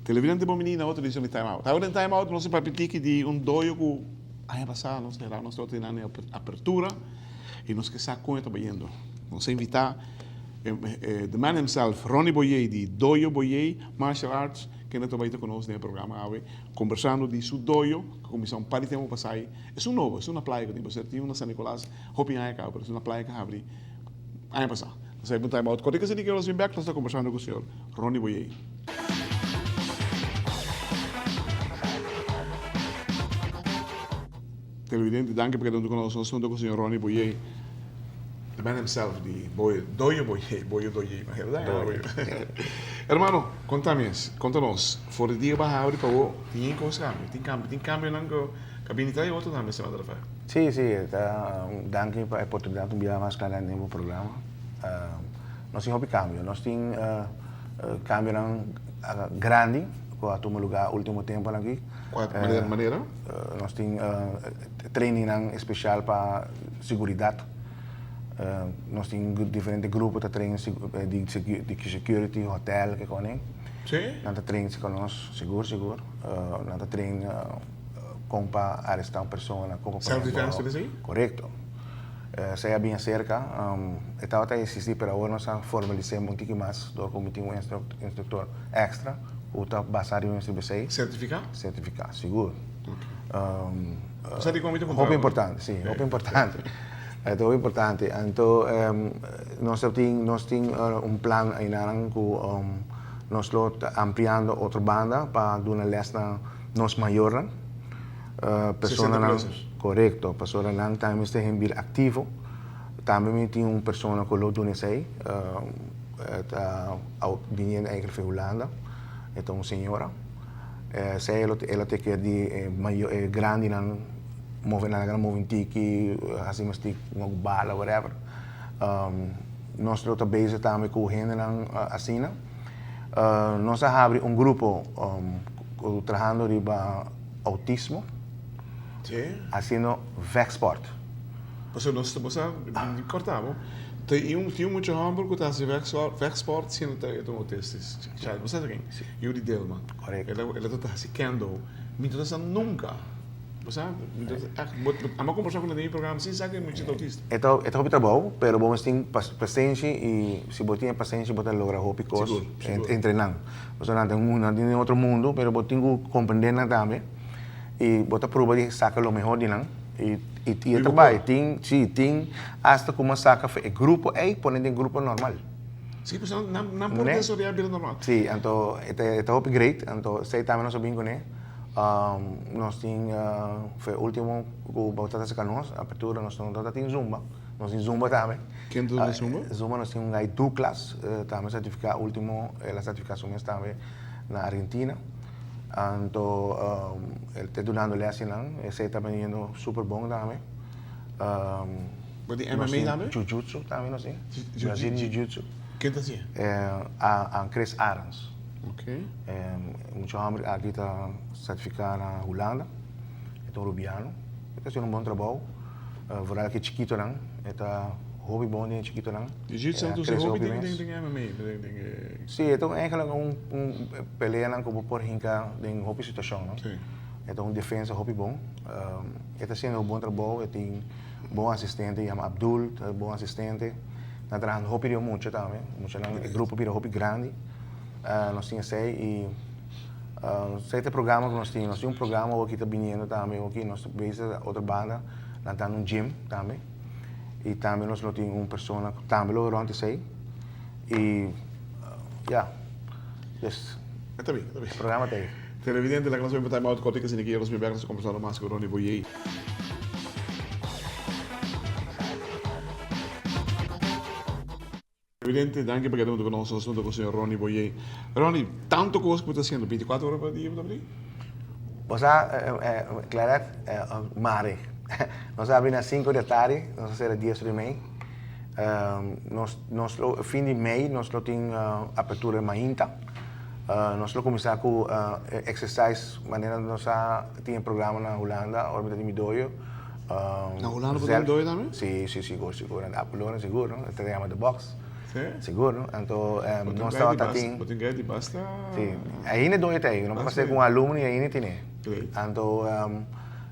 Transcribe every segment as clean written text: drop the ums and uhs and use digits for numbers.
Televidente bom menino, outro dia no time-out. Agora em time-out, nós temos papitiki de doio que ano passado nós estamos tendo apertura e nós que sacou está bem. Nós invitar the man himself, Ronnie Boye, de Doio Boye Martial Arts, que não está conosco no programa, conversando de seu doio, que começou um par de tempo passado. É novo, é uma praia que tem uma São Nicolás, Hoping Aika, é uma praia que abre ano passado. Nós temos um time-out. Quando que nós vamos back, nós estamos conversando com o senhor Ronnie Boye. Televidente, danke perché non conosco, sono con il signor Ronnie Boye, the man himself, di Doio Boye, ma hermano, contanos, voor de dia houden, pao, tem cambio nango, cabinita e outro também semana da feira. Sì, sì, danke per l'opportunità di avere scala nel programma. Non si hobby cambio, non si cambio grandi, qua a lugar último tempo aqui. Qual maneira? Nós temos training especial para segurança. Nós temos diferentes grupos de training de security, hotel, que conem. Sim. Nós temos conosco, seguro. Nós temos como para arrestar uma pessoa. Self-defense, você diz? Correto. Saya bem cerca. Estava até existir, mas agora nós formalizamos um pouquinho mais. Do comitê um instrutor extra. O tá basado em CBC. Certificado? Certificado, seguro. Você tem como muito importante, sim, muito importante. É muito importante. Então, nós temos plano ainda que nós estamos ampliando outra banda para dar uma lesson nos maiores. Correto, pessoa não também está em bil ativo. Também tem uma pessoa que lo doen sei, vinha eigenlijk van Holanda. Então, uma senhora, ela tem que ir grande na movimento assim mas tem uma bala whatever. Nós estamos bezig também com gente assim. Nós temos grupo trabalhando riba autismo, haciendo vechtsport. Você nós cortamos. Tem muito hamburgo que está se vechtsport sem ter autistas. Já, você sabe quem? Yuri Delman. Correto. Ela está se kendo. Muito dessa nunca. Você sabe? A uma conversa com ele no programa, sim, sabe que é muito autista. É hobby trabalho, pero vamos ter paciência e se você tem paciência, você logra hobby coisas treinando. Você não tem outro mundo, pero você tem que compreender também e você prova de sacar o melhor de não. E trabalho, tem hasta como saca o grupo e põe em grupo normal. Sim, você não pode ser a vida normal. Sim, então é hobby great, então sei também nós sabemos né. Nós temos foi o último que voltamos a nós, a apertura nós temos Zumba, nós temos Zumba também. Quem do Zumba? Zumba nós temos um Douglas, também certificado último, a certificação também na Argentina. Então ele está dando lesson lá, esse está vendendo super bom também. Mas de MMA também? Jiu-Jitsu também nós temos. Jiu-Jitsu. Quem está assim? A Chris Arons. Ok. Muito homem aqui está certificado na Holanda, é um rubiano, está fazendo bom trabalho. Vooral que chiquito não, está hobby bom de chiquito não. Jiu-Jitsu então é hobby de MMA. Sim, então eigenlijk pelea não como por hinca de hobby situação não. Sim. Então defesa hobby bom. Está fazendo um bom trabalho, tem bom assistente, chama Abdul, bom assistente. Está trabalhando hobby de muito também, muito não, grupo de hobby grande. Nós tínhamos e sete programas que nós tínhamos um programa que está vindo também aqui nós temos outra banda nós temos um gym também e também nós temos uma pessoa que também lo rond sei e Está bem. o programa tem Televidente, la clase de time out cortica sin que los me vean conversando más con Ronnie Boye. Evidente, danke perché abbiamo conosciuto assunto con il signor Ronnie Boye. Ronnie, tanto cosa che stai facendo? 24 ore per dia, claro, mare. Nós abrimos às 5 da tarde, nós será 10 de manhã. Fim de mei, nós temos abertura mainta. Nós começamos com exercise, maneira nós temos programa na Holanda, ou mesmo em Doio. Na Holanda podemos dois também? Sim, seguro. Na Apolônia, seguro. Até chama The Box. Sim? Seguro. Então, nós estamos aqui. Botem gadi basta. Sim. Ainda dois tem. Não passei com aluno e ainda tem. Então,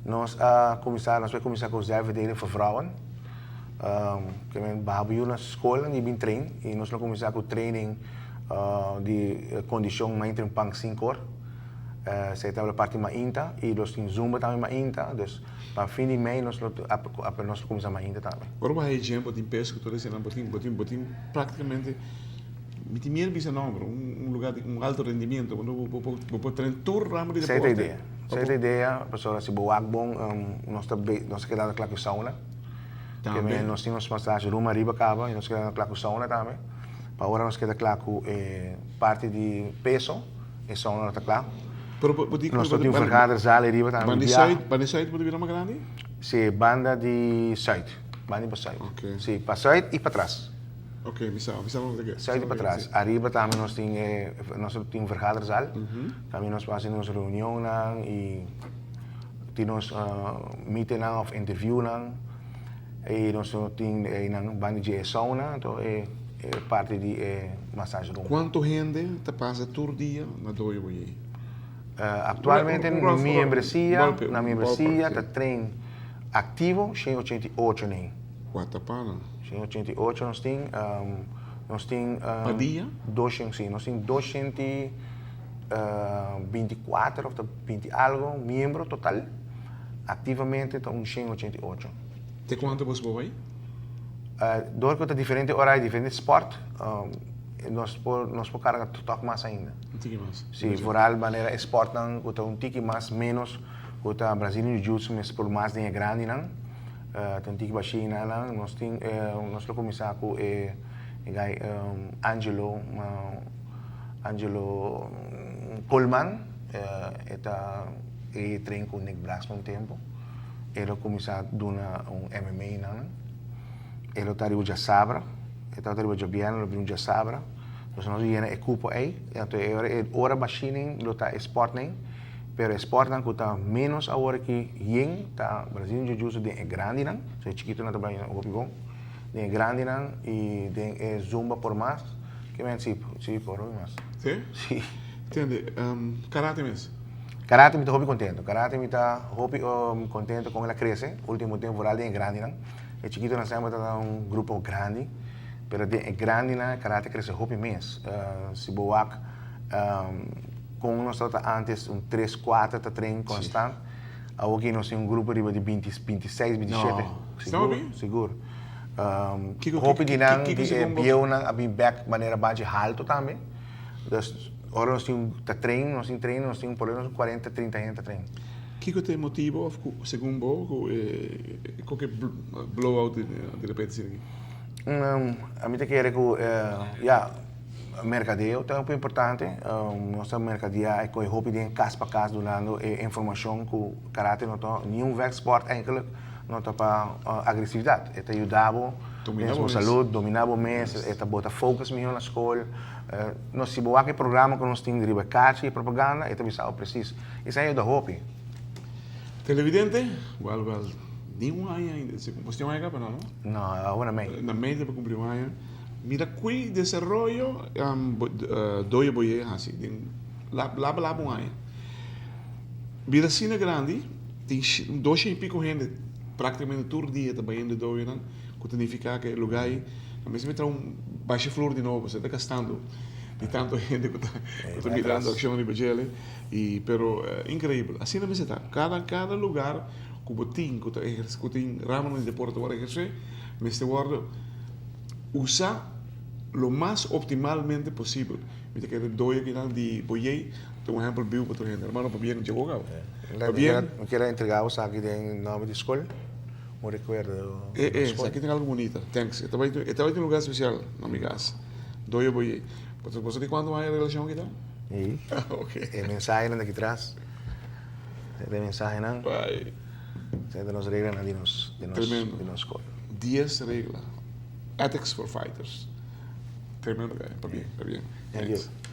nós vamos começar com os servideren voor vrouwen. Que men behavior na escola, die bin train. E nós vamos começar com training de condição mais em pang 5 horas. Zij hebben parte mainta e nós temos zumba também mainta. Dus para fim de mês nós começamos a mainta também. Agora vai região botem peso que todos ensinam botem praticamente muito meer bisa nombre, lugar de alto rendimento, vou treinar todo ramo de deporte. Certa ideia, pessoal se boa bom, nós quedamos claro com sauna. Que nós temos massagem ruma riba cava e nós quedamos claro com sauna também. Para agora nós quedamos claro com parte de peso e sauna está claro. Nós temos vergaderzaal e riba também. Banda Zuid moet weer maar grande? Sim, banda de Zuid. Banda para Zuid. Sim, para Zuid e para trás. Ok, missão onde é? Zuid e para trás. Arriba também nós temos vergaderzaal. Também nós fazemos reunião e temos meeting ou interview e nós temos banda de sauna, então é parte de massagem. Quanto gente te passa todo dia na Doio Boye? Atualmente na minha membresia está treino ativo 188 nem. Quanto pana? 188 nós temos per dia? 200, sim, nós temos 224 ou 20 algo membros total. Ativamente está 188. De quanto você vai? Door que diferente horário, diferente esporte. Nós podemos carregar toque mais ainda. Um tique mais? Sim, vooral maneira esporte, um tique mais menos, o Brasil Jiu-Jitsu, mas por mais de grande, tem um tique baixinho, nós começamos com Angelo Coleman, ele treina com o Nick Brass um tempo. Ele começou a dar MMA, ele está ali já sabra. Então eu já bem, eu bem já sabra. Então nós íamos equipo aí, então hora baixinho, lo tá esporte nem, pero esporte não custa menos a hora que yen tá Brasil Jiu-Jitsu de grande não, se chiquito não trabalha no Opigão, de grande não e de zumba por mais, que men sim por mais. Sim? Sim. Entende? Karate mesmo? Karate me está contento. Karate me está contento com ela cresce. Último tempo rural de grande não. E chiquito nós temos grupo grande. Pero de grande na karate cresce hobby mês. Se boak com nós antes 3, 4 tá treino constante. Aqui nós temos grupo de 20, 26, 27. Seguro. Hobby de não bieu não abrir back maneira base alto também. Dus agora nós temos treino, nós temos por menos 40, 30 gente treino. Que te motivo segundo vos com que blowout de repente aqui? A mim te quer que mercadeio é muito importante. Nossa mercadeia é com o hobby de casa para casa dando informação que o karate não está nenhum esporte eigenlijk não está para agressividade. Ele ajudava a saúde, dominava o mês, ele bota focus melhor na escola. Nós se boa que programa que nós temos de ribacache e propaganda, ele bisa preciso. Isso aí é o hobby. Televidente, well. Nenhum ano ainda. Você tem um ano para não? Não, agora meio. Na meia para cumprir um ano. Mira, que desenvolvimento dois boiê assim, lá um ano. Mira, assim na grande, tem 200 e pico gente, praticamente todo dia trabalhando dois anos, que significa que o lugar, a mesma entra baixa flor de novo, você está gastando de tanto gente que está mirando a ação de Bajele, pero incrível. Assim não está. Cada lugar que botin, que tem ramo de deporte para exercer, mas este guarda usa lo más optimalmente possível. Mira que dois aqui de boiê, tem um exemplo viu para gente, hermano, para bien chegou agora. Eu quero entregar o saque de nome de escola. Um recuerdo. Aqui tem algo bonito. Thanks. Eu estava em um lugar especial, na minha casa. Dois boiê. Você tem quando vai a relação aqui, tá? Sim. Ok. É mensagem aqui atrás. Tem mensagem não? Vai. Tem as regras de nos escola. 10 regras. Ethics for Fighters. Termino acá, está bien, está bien. Thank you.